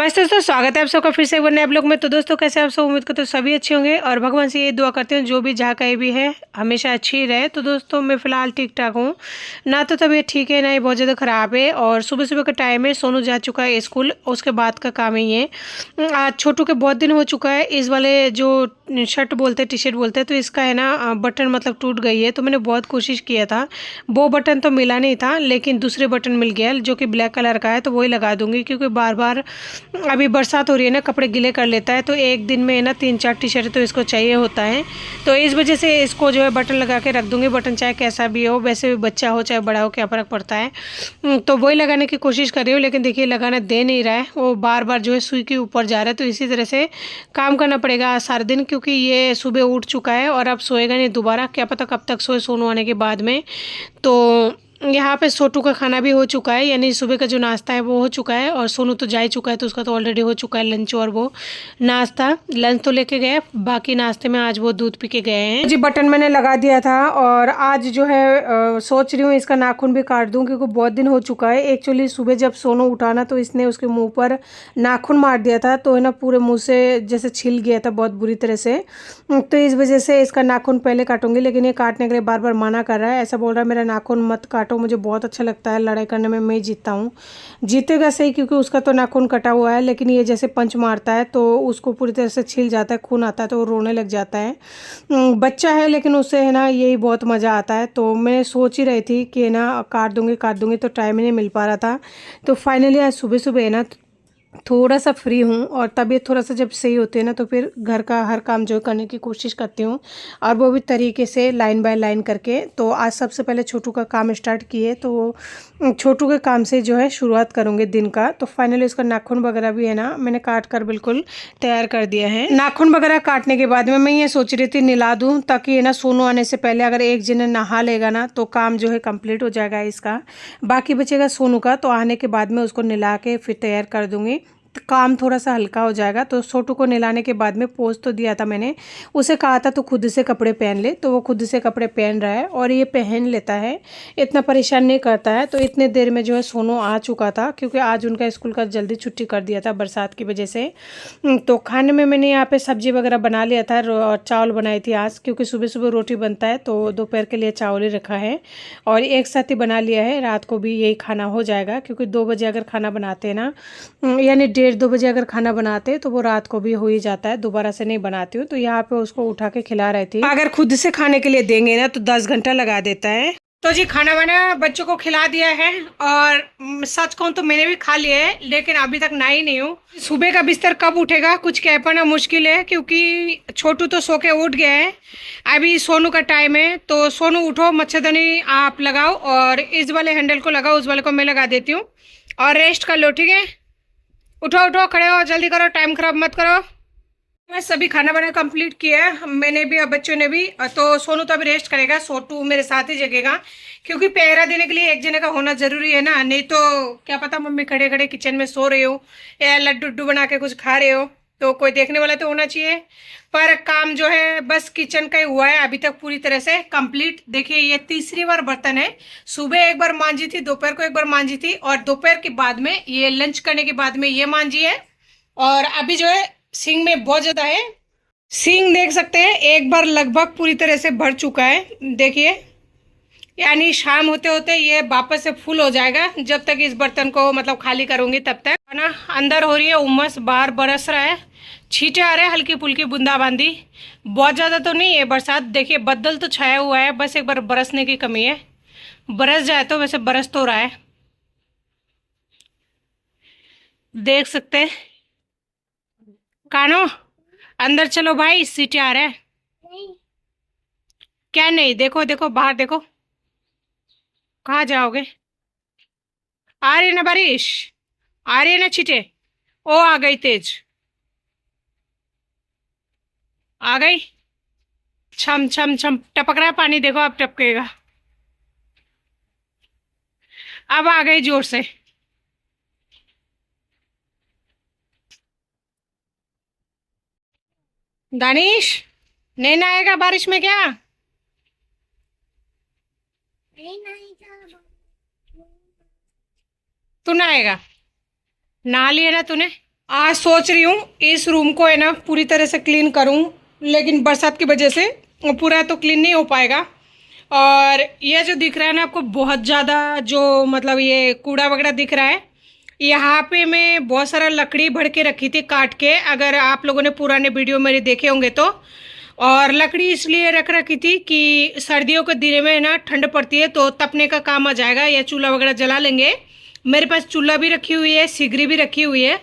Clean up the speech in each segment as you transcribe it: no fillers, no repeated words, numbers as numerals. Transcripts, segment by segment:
नमस्ते दोस्तों, स्वागत है आप सबका फिर से एक बार नए ब्लॉग में। तो दोस्तों कैसे आप सब, उम्मीद करते हो सभी अच्छे होंगे और भगवान से ये दुआ करते हैं जो भी जहाँ कहीं भी है हमेशा अच्छी ही रहे। तो दोस्तों मैं फ़िलहाल ठीक ठाक हूँ, ना तो तबीयत ठीक है ना ही बहुत ज़्यादा ख़राब है। और सुबह सुबह का टाइम है, सोनू जा चुका है स्कूल, उसके बाद का काम ही है। आज छोटू के बहुत दिन हो चुका है, इस वाले जो शर्ट बोलते हैं टी शर्ट बोलते हैं, तो इसका है ना बटन मतलब टूट गई है। तो मैंने बहुत कोशिश किया था, वो बटन तो मिला नहीं था, लेकिन दूसरे बटन मिल गया जो कि ब्लैक कलर का है। तो वही लगा दूंगी क्योंकि बार बार अभी बरसात हो रही है ना, कपड़े गीले कर लेता है। तो एक दिन में ना 3-4 टी शर्ट तो इसको चाहिए होता है। तो इस वजह से इसको जो है बटन लगा के रख दूंगी। बटन चाहे कैसा भी हो, वैसे भी बच्चा हो चाहे बड़ा हो, क्या फ़र्क पड़ता है। तो वही लगाने की कोशिश कर रही हूँ, लेकिन देखिए लगाना दे नहीं रहा है, वो बार बार जो है सुई के ऊपर जा रहा है। तो इसी तरह से काम करना पड़ेगा आज सारा दिन, क्योंकि ये सुबह उठ चुका है और अब सोएगा नहीं दोबारा। क्या पता कब तक सोए सोनू आने के बाद में। तो यहाँ पे छोटू का खाना भी हो चुका है, यानी सुबह का जो नाश्ता है वो हो चुका है। और सोनू तो जा ही चुका है, तो उसका तो ऑलरेडी हो चुका है लंच और वो नाश्ता। लंच तो लेके गए, बाकी नाश्ते में आज वो दूध पी के गए हैं जी। बटन मैंने लगा दिया था और आज जो है सोच रही हूँ इसका नाखून भी काट दूँ, क्योंकि बहुत दिन हो चुका है। एक्चुअली सुबह जब सोनू उठा ना, तो इसने उसके मुँह पर नाखून मार दिया था, तो है ना पूरे मुँह से जैसे छिल गया था बहुत बुरी तरह से। तो इस वजह से इसका नाखून पहले काटूंगी, लेकिन ये काटने के लिए बार बार मना कर रहा है। ऐसा बोल रहा है मेरा नाखून मत काटो, मुझे बहुत अच्छा लगता है लड़ाई करने में, मैं जीतता हूँ। जीतेगा सही, क्योंकि उसका तो नाखून कटा हुआ है, लेकिन ये जैसे पंच मारता है तो उसको पूरी तरह से छिल जाता है, खून आता है, तो वो रोने लग जाता है। बच्चा है लेकिन उससे है ना यही बहुत मज़ा आता है। तो मैं सोच ही रही थी कि है ना काट दूंगी, तो टाइम ही नहीं मिल पा रहा था। तो फाइनली आज सुबह सुबह है ना थोड़ा सा फ्री हूँ, और तबीयत थोड़ा सा जब सही होती है ना, तो फिर घर का हर काम जो करने की कोशिश करती हूँ, और वो भी तरीके से लाइन बाय लाइन करके। तो आज सबसे पहले छोटू का काम स्टार्ट किए, तो छोटू के काम से जो है शुरुआत करूँगी दिन का। तो फाइनली उसका नाखून वगैरह भी है ना मैंने काट कर बिल्कुल तैयार कर दिया है। नाखून वगैरह काटने के बाद में मैं ये सोच रही थी नहला दूँ, ताकि है ना सोनू आने से पहले अगर एक जने नहा लेगा ना, तो काम जो है कंप्लीट हो जाएगा इसका। बाकी बचेगा सोनू का, तो आने के बाद में उसको नहला के फिर तैयार कर दूँगी, तो काम थोड़ा सा हल्का हो जाएगा। तो छोटू को नहलाने के बाद में पोंछ तो दिया था मैंने, उसे कहा था तो खुद से कपड़े पहन ले, तो वो खुद से कपड़े पहन रहा है और ये पहन लेता है, इतना परेशान नहीं करता है। तो इतने देर में जो है सोनू आ चुका था, क्योंकि आज उनका स्कूल का जल्दी छुट्टी कर दिया था बरसात की वजह से। तो खाने में मैंने यहाँ पे सब्जी वगैरह बना लिया था और चावल बनाई थी आज, क्योंकि सुबह सुबह रोटी बनता है, तो दोपहर के लिए चावल ही रखा है और एक साथ ही बना लिया है। रात को भी यही खाना हो जाएगा, क्योंकि 2 बजे अगर खाना बनाते हैं ना, यानी 1:30-2 बजे अगर खाना बनाते हैं, तो वो रात को भी हो ही जाता है, दोबारा से नहीं बनाती हूँ। तो यहाँ पे उसको उठा के खिला रही थी। अगर खुद से खाने के लिए देंगे ना, तो 10 घंटा लगा देता है। तो जी खाना वाना बच्चों को खिला दिया है, और सच कहूँ तो मैंने भी खा लिया है, लेकिन अभी तक नहा ही नहीं हूँ। सुबह का बिस्तर कब उठेगा कुछ कह पाना मुश्किल है, क्योंकि छोटू तो सो के उठ गया है। अभी सोनू का टाइम है, तो सोनू उठो, मच्छरदानी आप लगाओ और इस वाले हैंडल को लगाओ, उस वाले को मैं लगा देती हूँ, और रेस्ट कर लो, ठीक है। उठो उठो, खड़े हो, जल्दी करो, टाइम खराब मत करो। मैं सभी खाना वाना कंप्लीट किया है, मैंने भी और बच्चों ने भी। तो सोनू तो अभी रेस्ट करेगा, छोटू मेरे साथ ही जगेगा, क्योंकि पहरा देने के लिए एक जने का होना जरूरी है ना। नहीं तो क्या पता मम्मी खड़े खड़े किचन में सो रहे हो या लड्डू उड्डू बना के कुछ खा रहे हो, तो कोई देखने वाला तो होना चाहिए। पर काम जो है बस किचन का ही हुआ है अभी तक पूरी तरह से कंप्लीट। देखिए ये तीसरी बार बर्तन है, सुबह एक बार मांजी थी, दोपहर को एक बार मांजी थी, और दोपहर के बाद में ये लंच करने के बाद में ये मांजी है। और अभी जो है सिंक में बहुत ज्यादा है, सिंक देख सकते हैं एक बार लगभग पूरी तरह से भर चुका है, देखिए। यानी शाम होते होते ये वापस से फुल हो जाएगा, जब तक इस बर्तन को मतलब खाली करूंगी तब तक है ना। अंदर हो रही है उमस, बाहर बरस रहा है, छींटे आ रहे हैं, हल्की फुल्की बूंदाबांदी, बहुत ज़्यादा तो नहीं है बरसात। देखिए बदल तो छाया हुआ है, बस एक बार बरसने की कमी है, बरस जाए तो। वैसे बरस तो रहा है, देख सकते हैं। कानो अंदर चलो भाई, सीटे आ रहा है। क्या नहीं, देखो देखो बाहर देखो, कहाँ जाओगे। आ रही है ना बारिश, आ रही है ना छींटे, ओ आ गई तेज, आ गई, छम छम छम टपक रहा है पानी, देखो अब टपकेगा, अब आ गई जोर से। दानिश नहीं नहाएगा बारिश में क्या? तू नहाएगा, नहा लिया ना तूने, आज सोच रही हूँ इस रूम को है ना पूरी तरह से क्लीन करूँ, लेकिन बरसात की वजह से पूरा तो क्लीन नहीं हो पाएगा। और ये जो दिख रहा है ना आपको बहुत ज़्यादा जो मतलब ये कूड़ा वगैरह दिख रहा है, यहाँ पे मैं बहुत सारा लकड़ी भर के रखी थी काट के, अगर आप लोगों ने पुराने वीडियो मेरे देखे होंगे तो। और लकड़ी इसलिए रख रखी थी कि सर्दियों के दिन में ना ठंड पड़ती है तो तपने का काम आ जाएगा, या चूल्हा वगैरह जला लेंगे। मेरे पास चूल्हा भी रखी हुई है, सिगरी भी रखी हुई है,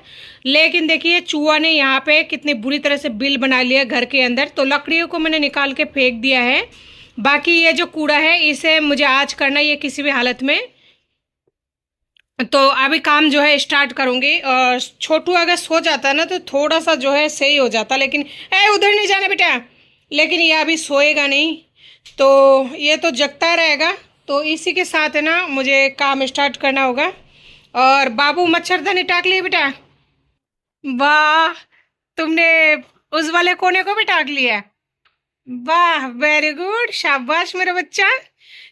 लेकिन देखिए चूहा ने यहाँ पे कितनी बुरी तरह से बिल बना लिया घर के अंदर, तो लकड़ियों को मैंने निकाल के फेंक दिया है। बाकी ये जो कूड़ा है इसे मुझे आज करना है किसी भी हालत में। तो अभी काम जो है स्टार्ट करूँगी। और छोटू अगर सो जाता ना तो थोड़ा सा जो है सही हो जाता, लेकिन उधर नहीं जाना बेटा, लेकिन ये अभी सोएगा नहीं तो ये तो जगता रहेगा। तो इसी के साथ है ना मुझे काम स्टार्ट करना होगा। और बाबू मच्छरदानी टाक लिए बेटा। वाह, तुमने उस वाले कोने को भी टाक लिया। वाह, वेरी गुड, शाबाश मेरा बच्चा।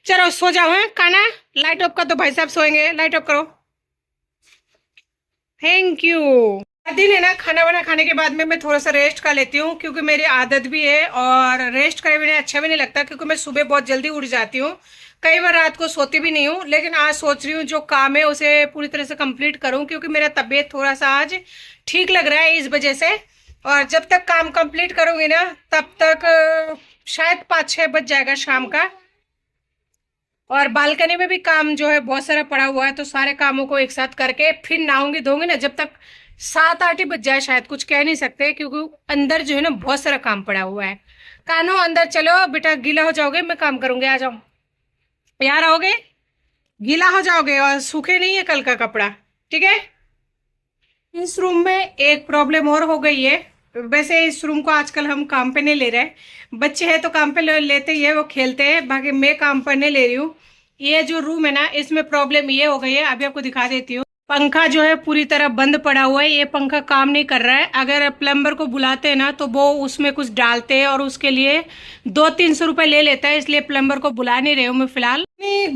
चलो सो जाओ, है खाना लाइट ऑफ कर दो, भाई साहब सोएंगे, लाइट ऑफ करो। Thank you. दिन है ना खाना वाना खाने के बाद में मैं थोड़ा सा रेस्ट कर लेती हूँ, क्योंकि मेरी आदत भी है और रेस्ट करे बिना अच्छा भी नहीं लगता, क्योंकि मैं सुबह बहुत जल्दी उठ जाती हूँ, कई बार रात को सोती भी नहीं हूँ। लेकिन आज सोच रही हूँ जो काम है उसे पूरी तरह से कंप्लीट करूँ, क्योंकि मेरा तबीयत थोड़ा सा आज ठीक लग रहा है इस वजह से। और जब तक काम कंप्लीट करूँगी ना तब तक शायद 5-6 बज जाएगा शाम का। और बालकनी में भी काम जो है बहुत सारा पड़ा हुआ है, तो सारे कामों को एक साथ करके फिर नहाऊंगी धोऊंगी ना, जब तक 7-8 ही बज जाए शायद, कुछ कह नहीं सकते, क्योंकि अंदर जो है ना बहुत सारा काम पड़ा हुआ है। कान्हो अंदर चलो बेटा, गीला हो जाओगे, मैं काम करूंगी, आ जाओ। यार आओगे, गीला हो जाओगे और सूखे नहीं है कल का कपड़ा, ठीक है। इस रूम में एक प्रॉब्लम और हो गई है। वैसे इस रूम को आजकल हम काम पे नहीं ले रहे, बच्चे हैं तो काम पे लेते ही है, वो खेलते हैं, बाकी मैं काम पर नहीं ले रही हूँ। ये जो रूम है ना इसमें प्रॉब्लम ये हो गई है, अभी आपको दिखा देती हूँ। पंखा जो है पूरी तरह बंद पड़ा हुआ है, ये पंखा काम नहीं कर रहा है। अगर प्लम्बर को बुलाते हैं ना तो वो उसमें कुछ डालते हैं और उसके लिए 200-300 रुपये ले लेता है, इसलिए प्लम्बर को बुला नहीं रही हूँ मैं फिलहाल।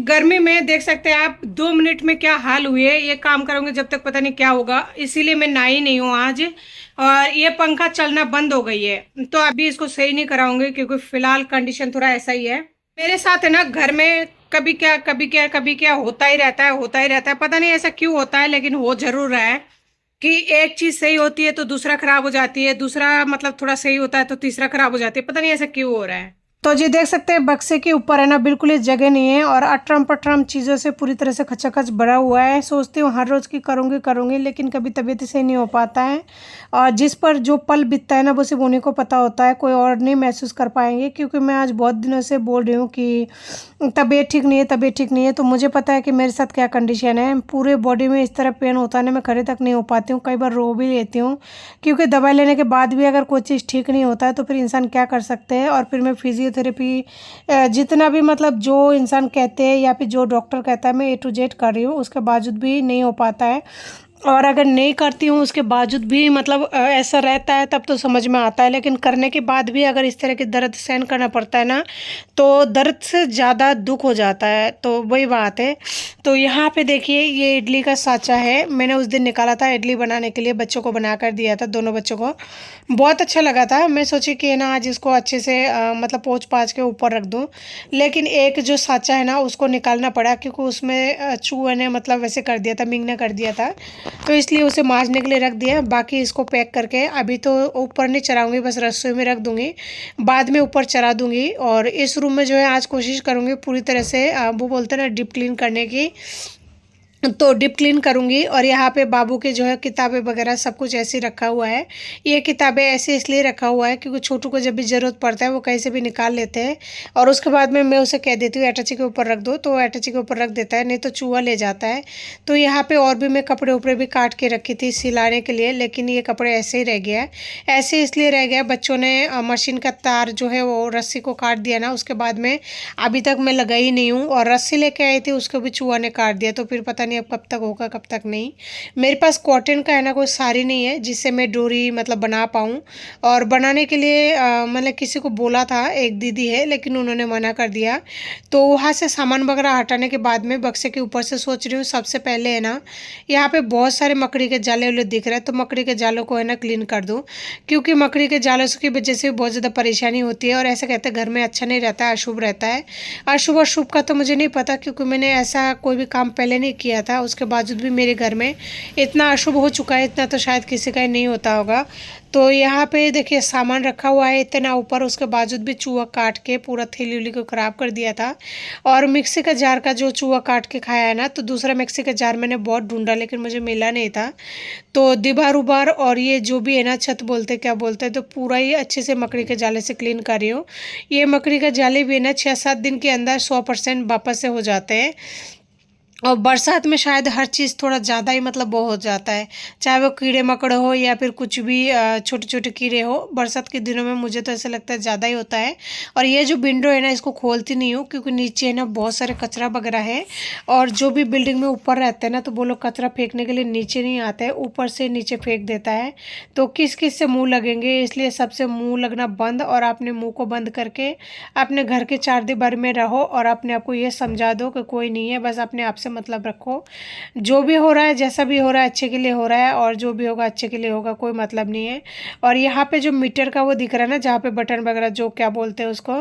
गर्मी में देख सकते हैं आप 2 मिनट में क्या हाल हुए, ये काम करूँगी जब तक पता नहीं क्या होगा, इसीलिए मैं नहाई नहीं हूँ आज। और ये पंखा चलना बंद हो गई है, तो अभी इसको सही नहीं कराऊंगी, क्योंकि फिलहाल कंडीशन थोड़ा ऐसा ही है। मेरे साथ है ना घर में कभी क्या कभी क्या कभी क्या होता ही रहता है, होता ही रहता है, पता नहीं ऐसा क्यों होता है, लेकिन हो जरूर रहा है कि एक चीज सही होती है तो दूसरा खराब हो जाती है, दूसरा मतलब थोड़ा सही होता है तो तीसरा खराब हो जाती है, पता नहीं ऐसा क्यों हो रहा है। तो जी देख सकते हैं बक्से के ऊपर है ना बिल्कुल ही जगह नहीं है, और अटरम पटरम चीज़ों से पूरी तरह से खचाखच भरा हुआ है। सोचती हूँ हर रोज़ की करूँगी, लेकिन कभी तबीयत से नहीं हो पाता है। और जिस पर जो पल बीतता है ना वो सिर्फ उन्हीं को पता होता है, कोई और नहीं महसूस कर पाएंगे। क्योंकि मैं आज बहुत दिनों से बोल रही हूँ कि तबीयत ठीक नहीं है, तबीयत ठीक नहीं है, तो मुझे पता है कि मेरे साथ क्या कंडीशन है। पूरे बॉडी में इस तरह पेन होता है ना, मैं खड़े तक नहीं हो पाती हूँ, कई बार रो भी लेती हूँ, क्योंकि दवाई लेने के बाद भी अगर कोई चीज़ ठीक नहीं होता है तो फिर इंसान क्या कर सकते हैं। और फिर मैं फिजियोथेरेपी जितना भी मतलब जो इंसान कहते हैं या फिर जो डॉक्टर कहता है मैं A to Z कर रही हूँ, उसके बावजूद भी नहीं हो पाता है। और अगर नहीं करती हूँ उसके बावजूद भी मतलब ऐसा रहता है, तब तो समझ में आता है, लेकिन करने के बाद भी अगर इस तरह के दर्द सहन करना पड़ता है ना तो दर्द से ज़्यादा दुख हो जाता है। तो वही बात है। तो यहाँ पे देखिए ये इडली का साँचा है, मैंने उस दिन निकाला था इडली बनाने के लिए, बच्चों को बना कर दिया था, दोनों बच्चों को बहुत अच्छा लगा था। मैं सोची कि ना आज इसको अच्छे से मतलब पोंछ पाछ के ऊपर रख दूँ, लेकिन एक जो साँचा है ना उसको निकालना पड़ा, क्योंकि उसमें चूहे ने मतलब वैसे कर दिया था, मिंग ने कर दिया था, तो इसलिए उसे मांजने के लिए रख दिया। बाकी इसको पैक करके अभी तो ऊपर नहीं चढ़ाऊंगी, बस रसोई में रख दूंगी, बाद में ऊपर चढ़ा दूंगी। और इस रूम में जो है आज कोशिश करूंगी पूरी तरह से वो बोलते हैं ना डीप क्लीन करने की, तो डीप क्लीन करूँगी। और यहाँ पे बाबू के जो है किताबें वगैरह सब कुछ ऐसे रखा हुआ है। ये किताबें ऐसे इसलिए रखा हुआ है क्योंकि छोटू को जब भी ज़रूरत पड़ता है वो कहीं से भी निकाल लेते हैं, और उसके बाद में मैं उसे कह देती हूँ अटैची के ऊपर रख दो, तो वो अटैची के ऊपर रख देता है, नहीं तो चूहा ले जाता है। तो यहाँ पर और भी मैं कपड़े उपड़े भी काट के रखी थी सिलाने के लिए, लेकिन ये कपड़े ऐसे ही रह गया है। ऐसे इसलिए रह गया, बच्चों ने मशीन का तार जो है वो रस्सी को काट दिया ना, उसके बाद में अभी तक मैं लगाई नहीं हूँ। और रस्सी लेके आई थी उसको भी चूहा ने काट दिया, तो फिर पता नहीं अब कब तक होगा कब तक नहीं। मेरे पास कॉटन का है ना कोई साड़ी नहीं है जिससे मैं डोरी मतलब बना पाऊँ। और बनाने के लिए मतलब किसी को बोला था, एक दीदी है, लेकिन उन्होंने मना कर दिया। तो वहाँ से सामान वगैरह हटाने के बाद में बक्से के ऊपर से सोच रही हूँ सबसे पहले है ना, यहाँ पे बहुत सारे मकड़ी के जाले वाले दिख रहे हैं, तो मकड़ी के जालों को है ना क्लीन कर दूँ। क्योंकि मकड़ी के जालों की वजह से बहुत ज़्यादा परेशानी होती है, और ऐसा कहते हैं घर में अच्छा नहीं रहता है, अशुभ रहता है। अशुभ और शुभ का तो मुझे नहीं पता, क्योंकि मैंने ऐसा कोई भी काम पहले नहीं किया था, उसके बावजूद भी मेरे घर में इतना अशुभ हो चुका है, इतना तो शायद किसी का ही नहीं होता होगा। तो यहाँ पे देखिए सामान रखा हुआ है इतना ऊपर, उसके बावजूद भी चूहा काट के पूरा थैली उली को ख़राब कर दिया था। और मिक्सी का जार का जो चूहा काट के खाया है ना, तो दूसरा मिक्सी का जार मैंने बहुत ढूंढा लेकिन मुझे मिला नहीं था। तो दीवार उबार और ये जो भी है ना छत बोलते क्या बोलते हैं, तो पूरा ही अच्छे से मकड़ी के जाले से क्लीन कर रही हूँ। ये मकड़ी का जाले भी है ना 6-7 दिन के अंदर 100% वापस से हो जाते हैं। और बरसात में शायद हर चीज़ थोड़ा ज़्यादा ही मतलब वो हो जाता है, चाहे वो कीड़े मकड़े हो या फिर कुछ भी छोटे छोटे कीड़े हो। बरसात के दिनों में मुझे तो ऐसा लगता है ज़्यादा ही होता है। और ये जो विंडो है ना इसको खोलती नहीं हूँ, क्योंकि नीचे है ना बहुत सारे कचरा वगैरह है। और जो भी बिल्डिंग में ऊपर रहते हैं ना, तो वो लोग कचरा फेंकने के लिए नीचे नहीं आते हैं, ऊपर से नीचे फेंक देता है। तो किस किस से मुँह लगेंगे, इसलिए सबसे मुँह लगना बंद, और अपने मुँह को बंद करके अपने घर के चार दीवार में रहो और अपने आप को ये समझा दो कि कोई नहीं है, बस अपने आप से मतलब रखो। जो भी हो रहा है जैसा भी हो रहा है अच्छे के लिए हो रहा है, और जो भी होगा अच्छे के लिए होगा, कोई मतलब नहीं है। और यहाँ पे जो मीटर का वो दिख रहा है ना, जहाँ पे बटन वगैरह जो क्या बोलते हैं उसको,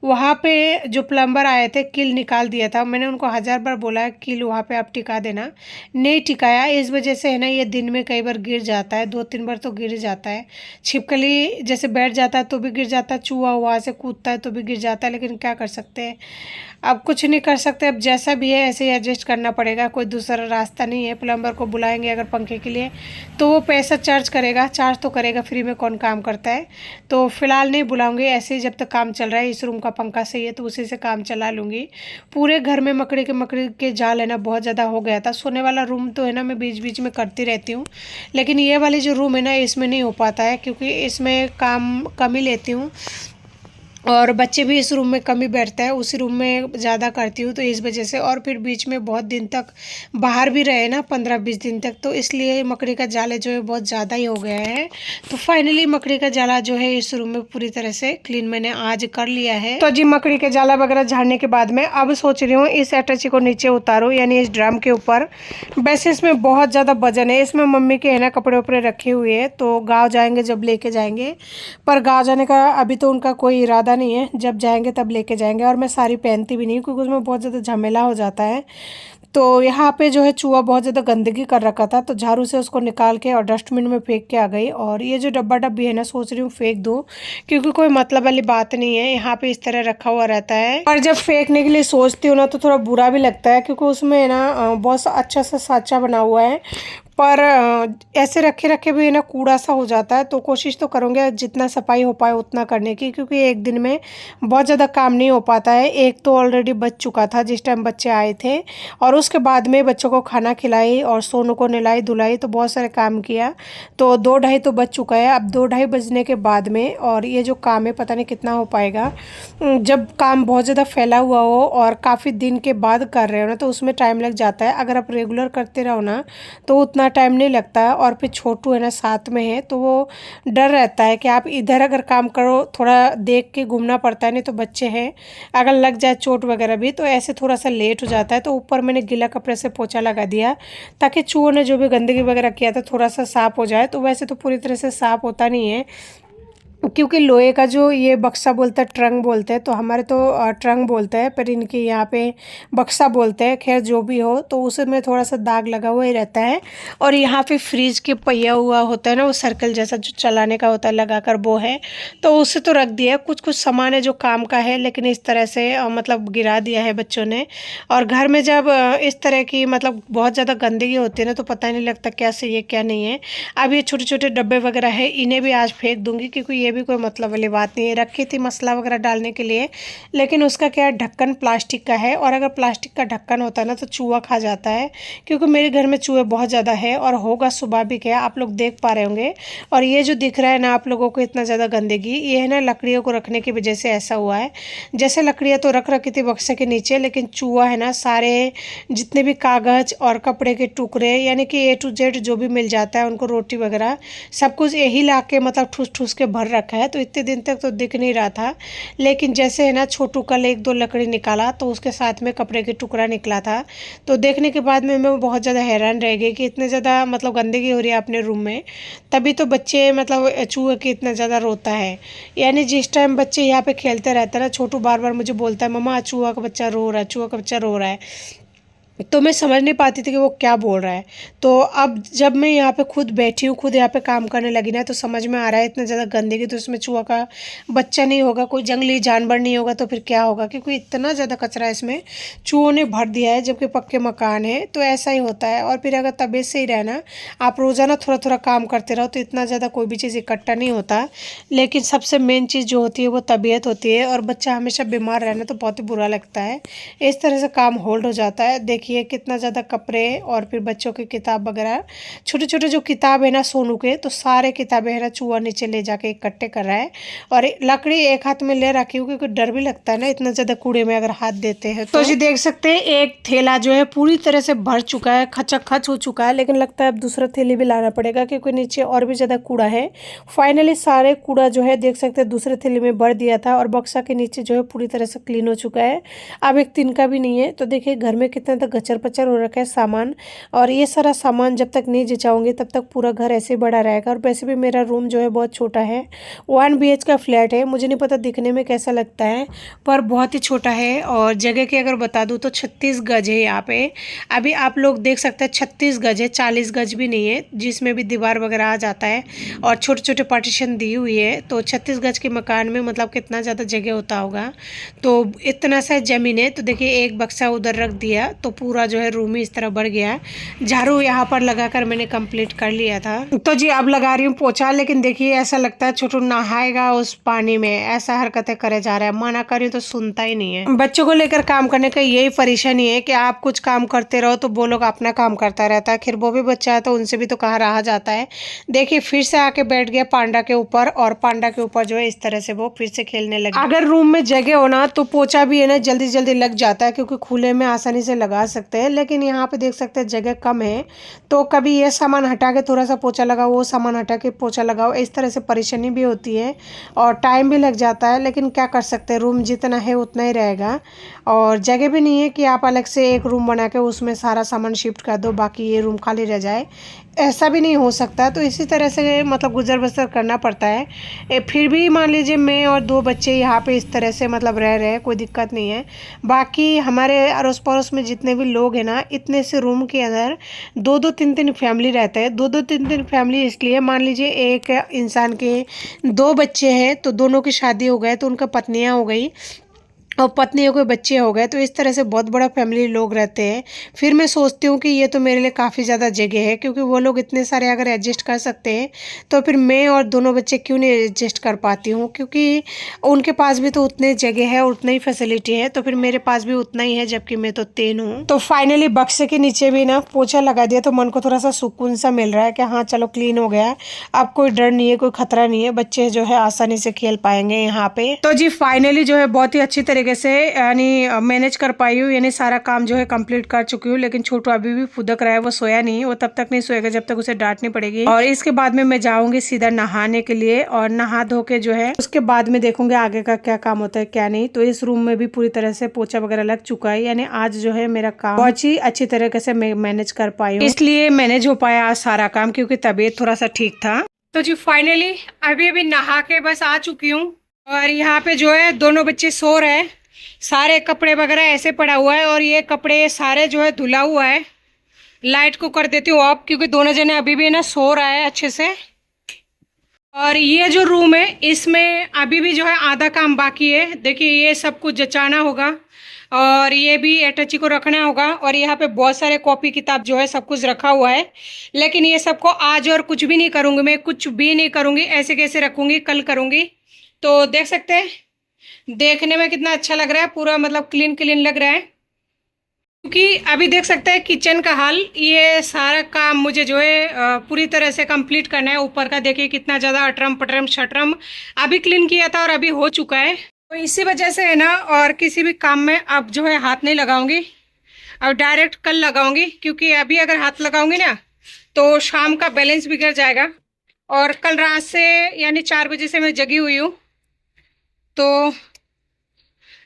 वहाँ पे जो प्लम्बर आए थे कील निकाल दिया था। मैंने उनको 1000 बार बोला है कील वहाँ पे आप टिका देना, नहीं टिकाया। इस वजह से है ना ये दिन में कई बार गिर जाता है, 2-3 बार तो गिर जाता है। छिपकली जैसे बैठ जाता है तो भी गिर जाता है, चूहा वहाँ से कूदता है तो भी गिर जाता है, लेकिन क्या कर सकते हैं, अब कुछ नहीं कर सकते। अब जैसा भी है ऐसे ही एडजस्ट करना पड़ेगा, कोई दूसरा रास्ता नहीं है। प्लम्बर को बुलाएंगे अगर पंखे के लिए तो वो पैसा चार्ज करेगा, चार्ज तो करेगा, फ्री में कौन काम करता है। तो फिलहाल नहीं बुलाऊंगी, ऐसे ही जब तक काम चल रहा है। इस रूम का पंखा सही है तो उसी से काम चला लूँगी। पूरे घर में मकड़ी के जाल है ना बहुत ज़्यादा हो गया था। सोने वाला रूम तो है ना मैं बीच बीच में करती रहती हूँ, लेकिन ये वाली जो रूम है ना इसमें नहीं हो पाता है, क्योंकि इसमें काम कम ही लेती हूँ और बच्चे भी इस रूम में कम ही बैठता है, उसी रूम में ज़्यादा करती हूँ, तो इस वजह से। और फिर बीच में बहुत दिन तक बाहर भी रहे ना, 15-20 दिन तक, तो इसलिए मकड़ी का जाले जो है बहुत ज़्यादा ही हो गया है। तो फाइनली मकड़ी का जाला जो है इस रूम में पूरी तरह से क्लीन मैंने आज कर लिया है। तो जी मकड़ी के जाला वगैरह झाड़ने के बाद में अब सोच रही हूँ इस अटैची को नीचे उतारूँ, यानी इस ड्रम के ऊपर। वैसे इसमें बहुत ज़्यादा वजन है, इसमें मम्मी के है ना कपड़े वपड़े रखे हुए हैं, तो गाँव जाएंगे जब लेके जाएंगे। पर गाँव जाने का अभी तो उनका कोई इरादा नहीं है, जब जाएंगे तब लेके जाएंगे। और मैं साड़ी पहनती भी नहीं हूँ क्योंकि उसमें बहुत ज़्यादा झमेला हो जाता है। तो यहाँ पे जो है चूहा बहुत ज़्यादा गंदगी कर रखा था, तो झाड़ू से उसको निकाल के और डस्टबिन में फेंक के आ गई। और ये जो डब्बा डब्बी है ना सोच रही हूँ फेंक दूँ, क्योंकि कोई मतलब वाली बात नहीं है, यहाँ पे इस तरह रखा हुआ रहता है। और जब फेंकने के लिए सोचती हूँ ना तो थोड़ा बुरा भी लगता है, क्योंकि उसमें है ना बहुत अच्छा सा साँचा बना हुआ है, पर ऐसे रखे रखे भी है ना कूड़ा सा हो जाता है। तो कोशिश तो करूँगी जितना सफाई हो पाए उतना करने की, क्योंकि एक दिन में बहुत ज़्यादा काम नहीं हो पाता है। एक तो ऑलरेडी बच चुका था जिस टाइम बच्चे आए थे, और उसके बाद में बच्चों को खाना खिलाई और सोनू को नहलाई धुलाई, तो बहुत सारे काम किया। तो 2-2:30 तो बज चुका है, अब 2-2:30 बजने के बाद में और ये जो काम है पता नहीं कितना हो पाएगा। जब काम बहुत ज़्यादा फैला हुआ हो और काफ़ी दिन के बाद कर रहे हो ना, तो उसमें टाइम लग जाता है। अगर आप रेगुलर करते रहो ना तो उतना टाइम नहीं लगता है। और फिर छोटू है ना साथ में है, तो वो डर रहता है कि आप इधर अगर काम करो, थोड़ा देख के घूमना पड़ता है, नहीं तो बच्चे हैं अगर लग जाए चोट वगैरह भी, तो ऐसे थोड़ा सा लेट हो जाता है। तो ऊपर मैंने गीला कपड़े से पोछा लगा दिया ताकि चूहों ने जो भी गंदगी वगैरह किया था थोड़ा सा साफ़ हो जाए। तो वैसे तो पूरी तरह से साफ़ होता नहीं है, क्योंकि लोहे का जो ये बक्सा बोलते हैं, ट्रंक बोलते हैं, तो हमारे तो ट्रंक बोलते हैं, पर इनके यहाँ पे बक्सा बोलते हैं। खैर जो भी हो, तो उसमें थोड़ा सा दाग लगा हुआ ही रहता है। और यहाँ पे फ्रिज के पहिया हुआ होता है ना, वो सर्कल जैसा जो चलाने का होता है लगाकर, वो है, तो उससे तो रख दिया। कुछ कुछ सामान है जो काम का है, लेकिन इस तरह से मतलब गिरा दिया है बच्चों ने। और घर में जब इस तरह की मतलब बहुत ज़्यादा गंदगी होती है ना, तो पता नहीं लगता क्या सही है क्या नहीं है। अब ये छोटे छोटे डब्बे वगैरह है, इन्हें भी आज फेंक दूँगी, क्योंकि ये ये भी कोई मतलब वाली बात नहीं है। रखी थी मसाला वगैरह डालने के लिए, लेकिन उसका क्या है, ढक्कन प्लास्टिक का है, और अगर प्लास्टिक का ढक्कन होता है ना तो चूहा खा जाता है, क्योंकि मेरे घर में चूहे बहुत ज़्यादा है और होगा सुबह भी, क्या आप लोग देख पा रहे होंगे। और ये जो दिख रहा है ना आप लोगों को इतना ज़्यादा गंदगी, ये है ना लकड़ियों को रखने की वजह से ऐसा हुआ है। जैसे लकड़ियाँ तो रख रखी थी बक्से के नीचे, लेकिन चूहा है ना सारे जितने भी कागज़ और कपड़े के टुकड़े, यानी कि A to Z जो भी मिल जाता है उनको, रोटी वगैरह सब कुछ यही ला के मतलब ठूस ठूस के भर रखा है। तो इतने दिन तक तो दिख नहीं रहा था, लेकिन जैसे है ना छोटू कल 1-2 लकड़ी निकाला तो उसके साथ में कपड़े के टुकड़ा निकला था। तो देखने के बाद में मैं बहुत ज़्यादा हैरान रह गई कि इतने ज़्यादा मतलब गंदगी हो रही है अपने रूम में, तभी तो बच्चे मतलब चूहे की इतना ज़्यादा रोता है। यानी जिस टाइम बच्चे यहाँ पे खेलते रहते हैं ना, छोटू बार बार मुझे बोलता है मम्मा चूहा का बच्चा रो रहा है, चूहा का बच्चा रो रहा है। तो मैं समझ नहीं पाती थी कि वो क्या बोल रहा है। तो अब जब मैं यहाँ पे खुद बैठी हूँ, खुद यहाँ पे काम करने लगी ना, तो समझ में आ रहा है इतना ज़्यादा गंदगी तो इसमें चूहा का बच्चा नहीं होगा, कोई जंगली जानवर नहीं होगा, तो फिर क्या होगा, क्योंकि इतना ज़्यादा कचरा इसमें चूहों ने भर दिया है, जबकि पक्के मकान है। तो ऐसा ही होता है। और फिर अगर तबीयत से ही रहना, आप रोज़ाना थोड़ा थोड़ा काम करते रहो तो इतना ज़्यादा कोई भी चीज़ इकट्ठा नहीं होता। लेकिन सबसे मेन चीज़ जो होती है वो तबीयत होती है, और बच्चा हमेशा बीमार रहना तो बहुत ही बुरा लगता है। इस तरह से काम होल्ड हो जाता है। देखिए कितना ज़्यादा कपड़े और फिर बच्चों की किताब वगैरह, छोटे छोटे जो किताब है ना सोनू के, तो सारे किताबें है ना चूहा नीचे ले जाके इकट्ठे कर रहा है। और लकड़ी एक हाथ में ले रखी हूँ, क्योंकि डर भी लगता है ना इतना ज़्यादा कूड़े में अगर हाथ देते हैं तो जी देख सकते हैं एक थैला जो है पूरी तरह से भर चुका है, खचखच हो चुका है। लेकिन लगता है अब दूसरा थैली भी लाना पड़ेगा, क्योंकि नीचे और भी ज़्यादा कूड़ा है। फाइनली सारे कूड़ा जो है देख सकते हैं दूसरे थैली में भर दिया था, और बक्सा के नीचे जो है पूरी तरह से क्लीन हो चुका है। अब एक तिनका भी नहीं है। तो देखिए घर में कितना तक गचर पचर हो रखा है सामान, और ये सारा सामान जब तक नहीं जचाऊंगी तब तक पूरा घर ऐसे बड़ा रहेगा। और वैसे भी मेरा रूम जो है बहुत छोटा है, 1 BH का फ्लैट है। मुझे नहीं पता दिखने में कैसा लगता है, पर बहुत ही छोटा है। और जगह की अगर बता दूँ तो 36 गज है यहाँ पे। अभी आप लोग देख सकते हैं 36 गज है, 40 गज भी नहीं है, जिसमें भी दीवार वगैरह आ जाता है, और छोटे छोटे पार्टीशन दी हुई है। तो 36 गज के मकान में मतलब कितना ज़्यादा जगह होता होगा। तो इतना सा ज़मीन है। तो देखिए एक बक्सा उधर रख दिया तो पूरा जो है रूम ही इस तरह बढ़ गया। झाड़ू यहाँ पर लगाकर मैंने कंप्लीट कर लिया था। तो जी अब लगा रही हूँ पोछा, लेकिन देखिए ऐसा लगता है छोटू नहाएगा उस पानी में, ऐसा हरकतें करे जा रहा है। मना करी तो सुनता ही नहीं है। बच्चों को लेकर काम करने का यही परेशानी है कि आप कुछ काम करते रहो तो वो लोग अपना काम करता रहता है, फिर वो भी बच्चा है तो उनसे भी तो कहाँ रहा जाता है। देखिए फिर से आके बैठ गया पांडा के ऊपर, और पांडा के ऊपर जो है इस तरह से वो फिर से खेलने लगे। अगर रूम में जगह हो ना तो पोछा भी है ना जल्दी जल्दी लग जाता है, क्योंकि खुले में आसानी से लगा सकते हैं। लेकिन यहाँ पे देख सकते हैं जगह कम है, तो कभी ये सामान हटा के थोड़ा सा पोछा लगाओ, वो सामान हटा के पोछा लगाओ, इस तरह से परेशानी भी होती है और टाइम भी लग जाता है। लेकिन क्या कर सकते हैं, रूम जितना है उतना ही रहेगा, और जगह भी नहीं है कि आप अलग से एक रूम बना के उसमें सारा सामान शिफ्ट कर दो बाकी ये रूम खाली रह जाए, ऐसा भी नहीं हो सकता। तो इसी तरह से मतलब गुजर बसर करना पड़ता है। फिर भी मान लीजिए मैं और 2 बच्चे यहाँ पे इस तरह से मतलब रह रहे हैं, कोई दिक्कत नहीं है। बाकी हमारे अड़ोस पड़ोस में जितने भी लोग हैं ना, इतने से रूम के अंदर 2-2 3-3 फैमिली रहते हैं। 2-2 3-3 फैमिली इसलिए, मान लीजिए एक इंसान के 2 बच्चे हैं तो दोनों की शादी हो गए, तो उनका पत्नियाँ हो गई और पत्नियों के बच्चे हो गए, तो इस तरह से बहुत बड़ा फैमिली लोग रहते हैं। फिर मैं सोचती हूँ कि ये तो मेरे लिए काफ़ी ज़्यादा जगह है, क्योंकि वो लोग इतने सारे अगर एडजस्ट कर सकते हैं तो फिर मैं और दोनों बच्चे क्यों नहीं एडजस्ट कर पाती हूँ, क्योंकि उनके पास भी तो उतने जगह है, उतना ही फैसिलिटी है, तो फिर मेरे पास भी उतना ही है, जबकि मैं तो 3 हूँ। तो फाइनली बक्से के नीचे भी ना पोछा लगा दिया, तो मन को थोड़ा सा सुकून सा मिल रहा है कि हाँ चलो क्लीन हो गया, अब कोई डर नहीं है, कोई खतरा नहीं है, बच्चे जो है आसानी से खेल पाएंगे यहाँ पे। तो जी फाइनली जो है बहुत ही अच्छी तरीके से यानी मैनेज कर पाई हूँ, यानी सारा काम जो है कंप्लीट कर चुकी हूँ। लेकिन छोटू अभी भी फुदक रहा है, वो सोया नहीं, वो तब तक नहीं सोएगा जब तक उसे डांटनी पड़ेगी। और इसके बाद में मैं जाऊंगी सीधा नहाने के लिए, और नहा धो के जो है उसके बाद में देखूंगी आगे का क्या काम होता है क्या नहीं। तो इस रूम में भी पूरी तरह से पोछा वगैरह लग चुका है, यानी आज जो है मेरा काम बहुत ही अच्छी तरीके से मैं मैनेज कर पाई हूँ, इसलिए मैनेज हो पाया आज सारा काम, क्योंकि तबीयत थोड़ा सा ठीक था। तो जी फाइनली अभी नहा के बस आ चुकी हूँ, और यहाँ पे जो है दोनों बच्चे सो रहे हैं, सारे कपड़े वगैरह ऐसे पड़ा हुआ है, और ये कपड़े सारे जो है धुला हुआ है। लाइट को कर देती हूँ ऑफ, क्योंकि दोनों जने अभी भी ना सो रहा है अच्छे से। और ये जो रूम है इसमें अभी भी जो है आधा काम बाकी है। देखिए ये सब कुछ जचाना होगा, और ये भी एटची को रखना होगा। और यहाँ पे बहुत सारे कॉपी किताब जो है सब कुछ रखा हुआ है, लेकिन ये सबको आज और कुछ भी नहीं करूँगी, मैं कुछ भी नहीं करूँगी, ऐसे कैसे रखूँगी, कल करूँगी। तो देख सकते हैं देखने में कितना अच्छा लग रहा है, पूरा मतलब क्लीन क्लीन लग रहा है। क्योंकि अभी देख सकते हैं किचन का हाल, ये सारा काम मुझे जो है पूरी तरह से कंप्लीट करना है। ऊपर का देखिए कितना ज़्यादा अटरम पटरम शटरम अभी क्लीन किया था और अभी हो चुका है। तो इसी वजह से है ना, और किसी भी काम में अब जो है हाथ नहीं लगाऊंगी, अब डायरेक्ट कल लगाऊंगी। क्योंकि अभी अगर हाथ लगाऊंगी ना तो शाम का बैलेंस बिगड़ जाएगा। और कल रात से यानी 4 बजे से मैं जगी हुई हूँ, तो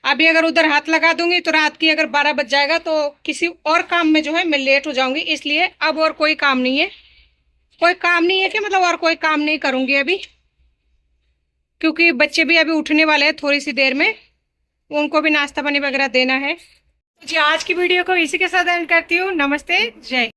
अभी अगर उधर हाथ लगा दूंगी तो रात की अगर 12 बज जाएगा तो किसी और काम में जो है मैं लेट हो जाऊंगी। इसलिए अब और कोई काम नहीं है, कोई काम नहीं है कि मतलब और कोई काम नहीं करूंगी अभी। क्योंकि बच्चे भी अभी उठने वाले हैं थोड़ी सी देर में, उनको भी नाश्ता पानी वगैरह देना है। जी आज की वीडियो को इसी के साथ एंड करती हूँ। नमस्ते, जय।